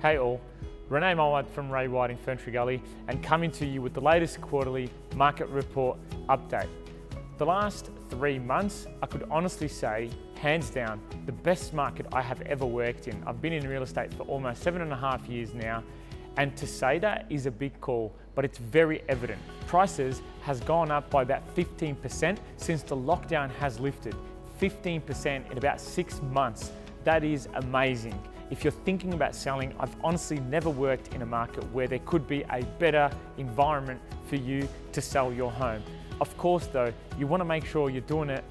Hey all, Renee Mulwad from Ray White in Ferntree Gully and coming to you with the latest quarterly market report update. The last 3 months, I could honestly say, hands down, the best market I have ever worked in. I've been in real estate for almost 7.5 years now, and to say that is a big call, but it's very evident. Prices has gone up by about 15% since the lockdown has lifted. 15% in about 6 months. That is amazing. If you're thinking about selling, I've honestly never worked in a market where there could be a better environment for you to sell your home. Of course though, you want to make sure you're doing it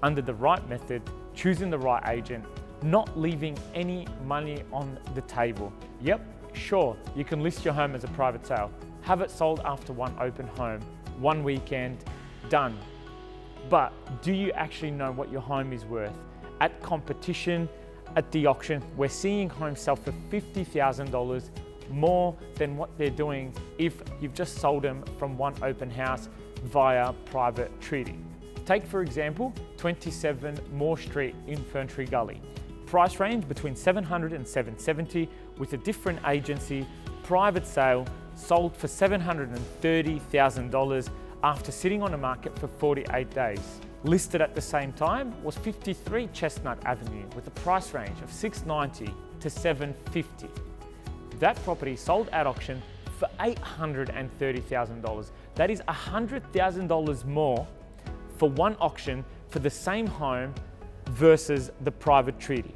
under the right method, choosing the right agent, not leaving any money on the table. Yep, sure, you can list your home as a private sale, have it sold after one open home, one weekend, done. But do you actually know what your home is worth? At competition, at the auction, we're seeing homes sell for $50,000 more than what they're doing if you've just sold them from one open house via private treaty. Take for example, 27 Moore Street in Ferntree Gully. Price range between $700 and $770 with a different agency, private sale, sold for $730,000 after sitting on the market for 48 days. Listed at the same time was 53 Chestnut Avenue with a price range of $690 to $750. That property sold at auction for $830,000. That is $100,000 more for one auction for the same home versus the private treaty.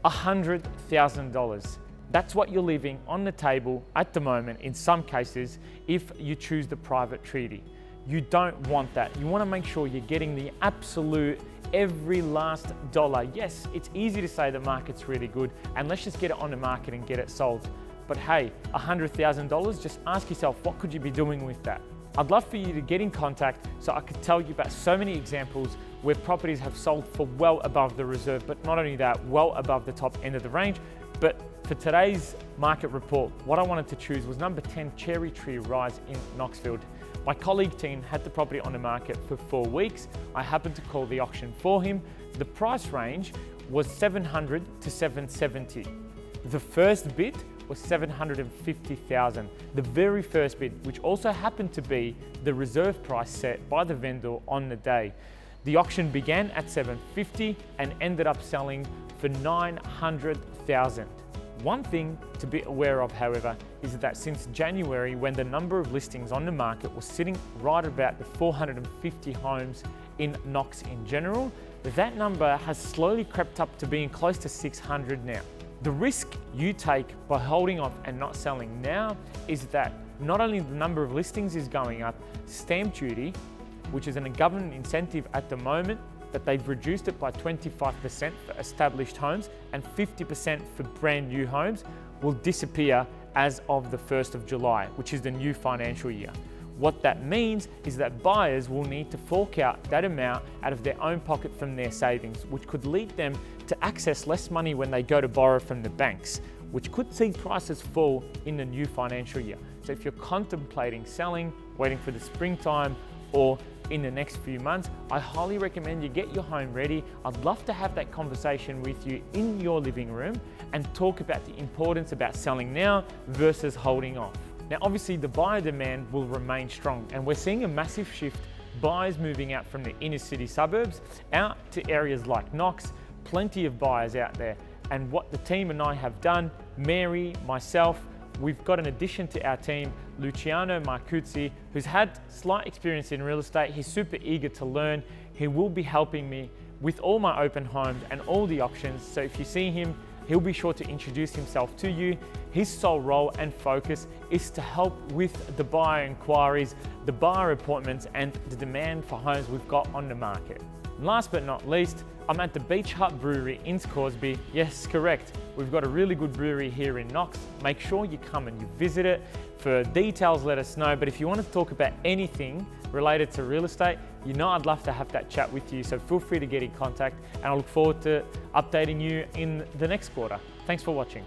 $100,000. That's what you're leaving on the table at the moment in some cases if you choose the private treaty. You don't want that. You want to make sure you're getting the absolute every last dollar. Yes, it's easy to say the market's really good and let's just get it on the market and get it sold. But hey, $100,000, just ask yourself, what could you be doing with that? I'd love for you to get in contact so I could tell you about so many examples where properties have sold for well above the reserve, but not only that, well above the top end of the range. But for today's market report, what I wanted to choose was number 10 Cherry Tree Rise in Knoxfield. My colleague team had the property on the market for 4 weeks. I happened to call the auction for him. The price range was $700 to $770. The first bid was $750,000. The very first bid, which also happened to be the reserve price set by the vendor on the day. The auction began at $750 and ended up selling for $900,000. One thing to be aware of, however, is that since January, when the number of listings on the market was sitting right about the 450 homes in Knox in general, that number has slowly crept up to being close to 600 now. The risk you take by holding off and not selling now is that not only the number of listings is going up, stamp duty, which is a government incentive at the moment, that they've reduced it by 25% for established homes and 50% for brand new homes, will disappear as of the 1st of July, which is the new financial year. What that means is that buyers will need to fork out that amount out of their own pocket from their savings, which could lead them to access less money when they go to borrow from the banks, which could see prices fall in the new financial year. So if you're contemplating selling, waiting for the springtime, or in the next few months, I highly recommend you get your home ready. I'd love to have that conversation with you in your living room and talk about the importance about selling now versus holding off. Now, obviously the buyer demand will remain strong and we're seeing a massive shift, buyers moving out from the inner city suburbs out to areas like Knox, plenty of buyers out there. And what the team and I have done, Mary, myself, we've got an addition to our team, Luciano Marcuzzi, who's had slight experience in real estate. He's super eager to learn. He will be helping me with all my open homes and all the auctions. So if you see him, he'll be sure to introduce himself to you. His sole role and focus is to help with the buyer inquiries, the buyer appointments, and the demand for homes we've got on the market. And last but not least, I'm at the Beach Hut Brewery in Scoresby. Yes, correct. We've got a really good brewery here in Knox. Make sure you come and you visit it. For details, let us know. But if you want to talk about anything related to real estate, you know I'd love to have that chat with you. So feel free to get in contact and I look forward to updating you in the next quarter. Thanks for watching.